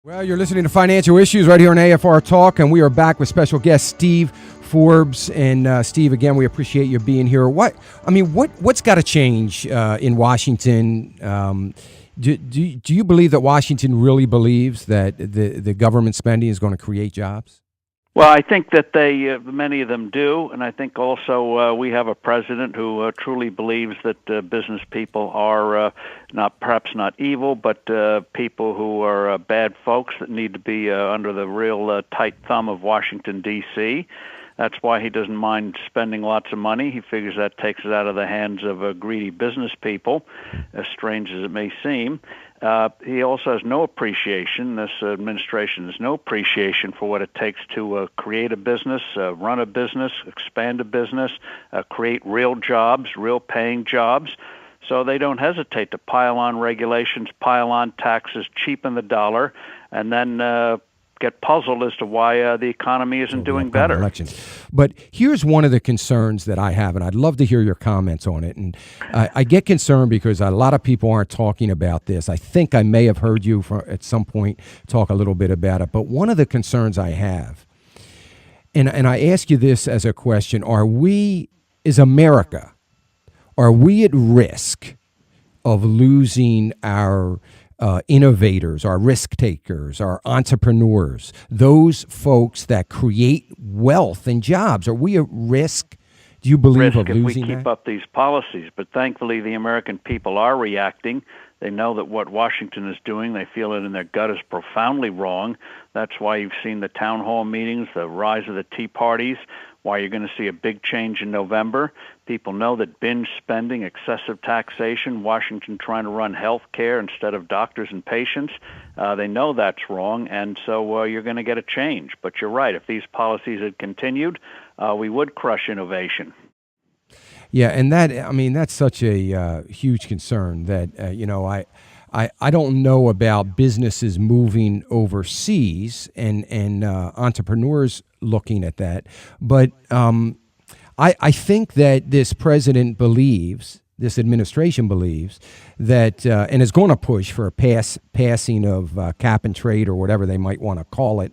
Well, you're listening to Financial Issues right here on AFR Talk, and we are back with special guest Steve Forbes. And Steve, again, we appreciate you being here. What's got to change in Washington? Do you believe that Washington really believes that the government spending is going to create jobs? Well, I think that many of them do, and I think also we have a president who truly believes that business people are perhaps not evil, but people who are bad folks that need to be under the real tight thumb of Washington, D.C. That's why he doesn't mind spending lots of money. He figures that takes it out of the hands of greedy business people, as strange as it may seem. He also has no appreciation, this administration has no appreciation for what it takes to create a business, run a business, expand a business, create real jobs, real paying jobs. So they don't hesitate to pile on regulations, pile on taxes, cheapen the dollar, and then get puzzled as to why the economy isn't doing better. Elections. But here's one of the concerns that I have, and I'd love to hear your comments on it. And I get concerned because a lot of people aren't talking about this. I think I may have heard you at some point talk a little bit about it. But one of the concerns I have, and I ask you this as a question, is America, are we at risk of losing our innovators, our risk takers, our entrepreneurs, those folks that create wealth and jobs? Are we at risk? Do you believe of losing that? Risk if we keep up these policies, but thankfully the American people are reacting. They know that what Washington is doing, they feel it in their gut, is profoundly wrong. That's why you've seen the town hall meetings, the rise of the Tea Parties, why you're going to see a big change in November. People know that binge spending, excessive taxation, Washington trying to run health care instead of doctors and patients, they know that's wrong, and so you're going to get a change. But you're right, if these policies had continued, we would crush innovation. Yeah, and that's such a huge concern that, I don't know about businesses moving overseas and entrepreneurs looking at that, but I think that this president believes, this administration believes that, and is going to push for a passing of cap and trade or whatever they might want to call it.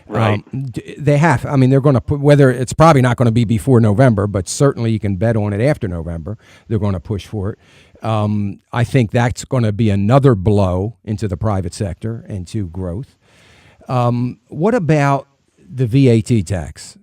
Right. They're going to put, whether it's probably not going to be before November, but certainly you can bet on it after November. They're going to push for it. I think that's going to be another blow into the private sector and to growth. What about the VAT tax?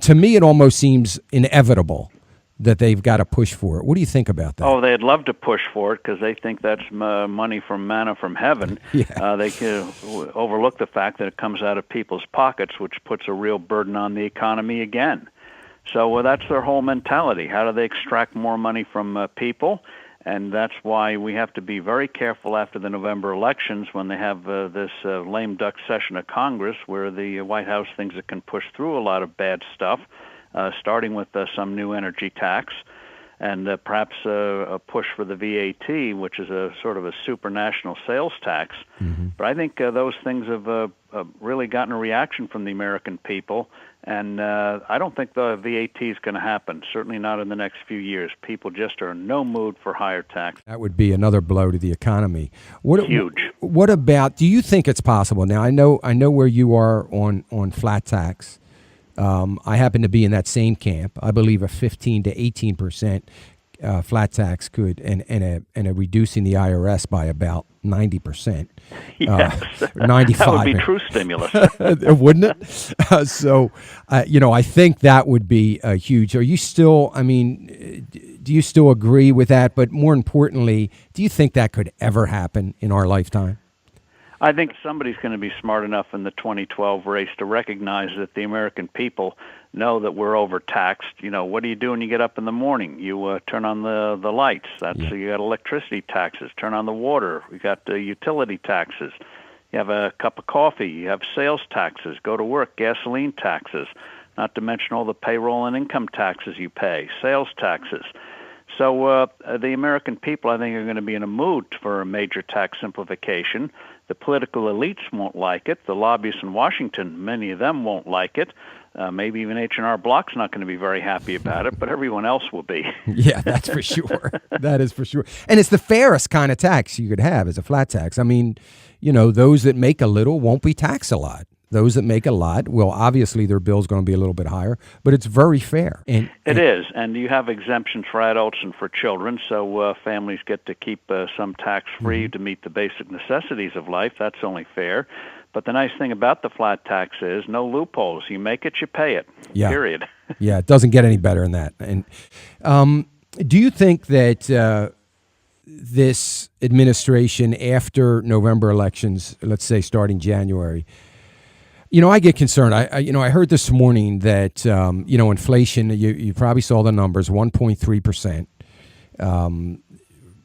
To me, it almost seems inevitable that they've got to push for it. What do you think about that? Oh, they'd love to push for it because they think that's money from manna from heaven. Yeah. They can overlook the fact that it comes out of people's pockets, which puts a real burden on the economy again. So that's their whole mentality. How do they extract more money from people? And that's why we have to be very careful after the November elections when they have this lame duck session of Congress where the White House thinks it can push through a lot of bad stuff, starting with some new energy tax and perhaps a push for the VAT, which is a sort of a supranational sales tax. Mm-hmm. But I think those things have really gotten a reaction from the American people. And I don't think the VAT is going to happen, certainly not in the next few years. People just are in no mood for higher tax. That would be another blow to the economy. Huge. What about, do you think it's possible? Now, I know where you are on flat tax. I happen to be in that same camp. I believe a 15 to 18% flat tax could, and a reducing the IRS by about 90%. Yes, 95. That would be true stimulus, wouldn't it? So, I think that would be huge. Are you still? Do you still agree with that? But more importantly, do you think that could ever happen in our lifetime? I think somebody's going to be smart enough in the 2012 race to recognize that the American people know that we're overtaxed. What do you do when you get up in the morning? You turn on the lights. You got electricity taxes. Turn on the water. You got utility taxes. You have a cup of coffee. You have sales taxes. Go to work. Gasoline taxes. Not to mention all the payroll and income taxes you pay. Sales taxes. So the American people, I think, are going to be in a mood for a major tax simplification. The political elites won't like it. The lobbyists in Washington, many of them won't like it. Maybe even H&R Block's not going to be very happy about it, but everyone else will be. Yeah, that's for sure. That is for sure. And it's the fairest kind of tax you could have as a flat tax. I mean, those that make a little won't be taxed a lot. Those that make a lot, well, obviously their bill's going to be a little bit higher, but it's very fair. And it is, and you have exemptions for adults and for children, so families get to keep some tax-free to meet the basic necessities of life. That's only fair. But the nice thing about the flat tax is no loopholes. You make it, you pay it, period. Yeah, it doesn't get any better than that. And do you think that this administration, after November elections, let's say starting January, I get concerned. I heard this morning that inflation. You probably saw the numbers, 1.3%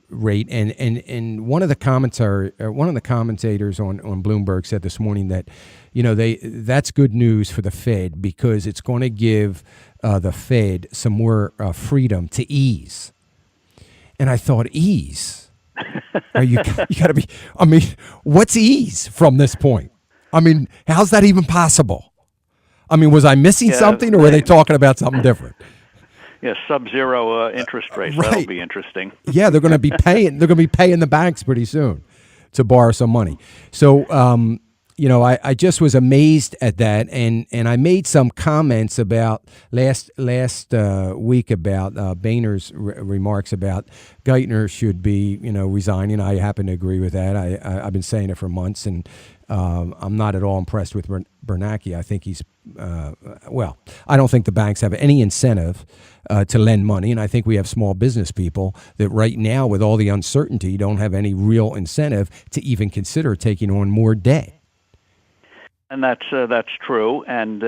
rate, and one of the commentators on Bloomberg said this morning that that's good news for the Fed because it's going to give the Fed some more freedom to ease. And I thought, ease? Are you got to be? I mean, what's ease from this point? I mean, how's that even possible? I mean, was I missing something, or were they talking about something different? Yeah, sub-zero interest rates. Right. That'll be interesting. Yeah, they're going to be paying. They're going to be paying the banks pretty soon to borrow some money. So, I just was amazed at that, and I made some comments about last week about Boehner's remarks about Geithner should be resigning. I happen to agree with that. I've been saying it for months, and I'm not at all impressed with Bernanke. I think he's I don't think the banks have any incentive to lend money, and I think we have small business people that right now, with all the uncertainty, don't have any real incentive to even consider taking on more debt. And that's true. And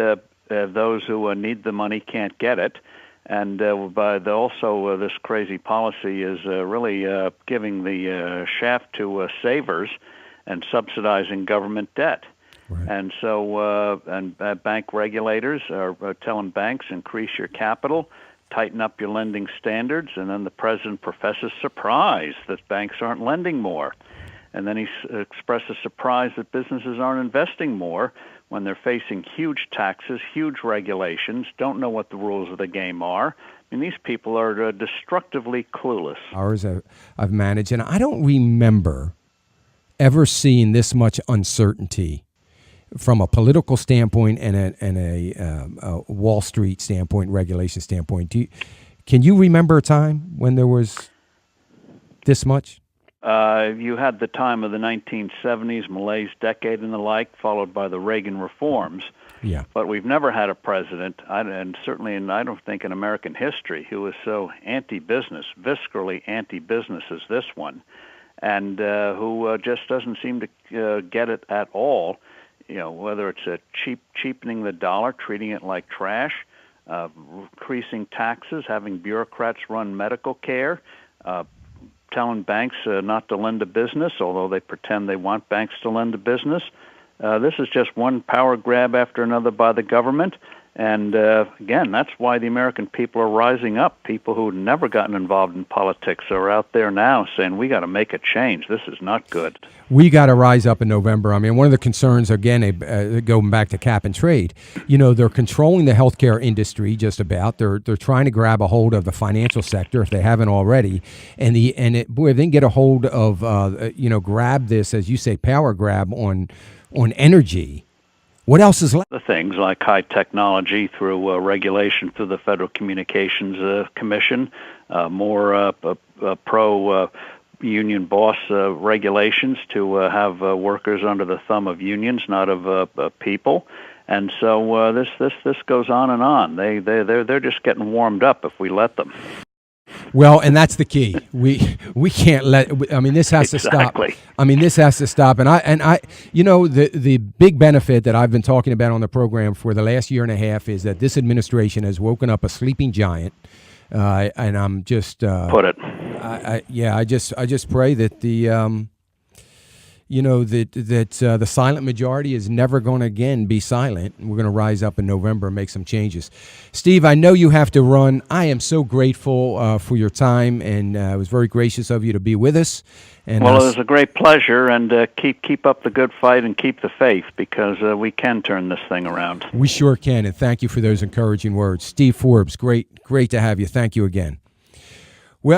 those who need the money can't get it. And also this crazy policy is really giving the shaft to savers and subsidizing government debt. Right. And so bank regulators are telling banks, increase your capital, tighten up your lending standards, and then the president professes surprise that banks aren't lending more. And then he expresses surprise that businesses aren't investing more when they're facing huge taxes, huge regulations, don't know what the rules of the game are. I mean, these people are destructively clueless. Hours I've managed, and I don't remember ever seeing this much uncertainty from a political standpoint and a Wall Street standpoint, regulation standpoint. Can you remember a time when there was this much? You had the time of the 1970s, Malaise decade and the like, followed by the Reagan reforms. Yeah. But we've never had a president, and certainly I don't think in American history, who was so anti-business, viscerally anti-business as this one, and who just doesn't seem to get it at all. Whether it's cheapening the dollar, treating it like trash, increasing taxes, having bureaucrats run medical care, telling banks not to lend to business, although they pretend they want banks to lend to business. This is just one power grab after another by the government. And again, that's why the American people are rising up. People who had never gotten involved in politics are out there now saying, we got to make a change. This is not good. We got to rise up in November. I mean, one of the concerns, again, going back to cap and trade, they're controlling the healthcare industry just about. They're trying to grab a hold of the financial sector if they haven't already. If they can get a hold of, grab this, as you say, power grab on energy. What else is left? The things like high technology through regulation through the Federal Communications Commission, more pro-union boss regulations to have workers under the thumb of unions, not of people. And so this goes on and on. They're just getting warmed up if we let them. Well, and that's the key. We can't let. I mean, this has to stop. I mean, this has to stop. And I, the big benefit that I've been talking about on the program for the last year and a half is that this administration has woken up a sleeping giant. And I'm just put it. I just pray that that the silent majority is never going to again be silent. We're going to rise up in November and make some changes. Steve, I know you have to run. I am so grateful for your time, and it was very gracious of you to be with us. And well, it was a great pleasure, and keep up the good fight and keep the faith, because we can turn this thing around. We sure can, and thank you for those encouraging words. Steve Forbes, great to have you. Thank you again.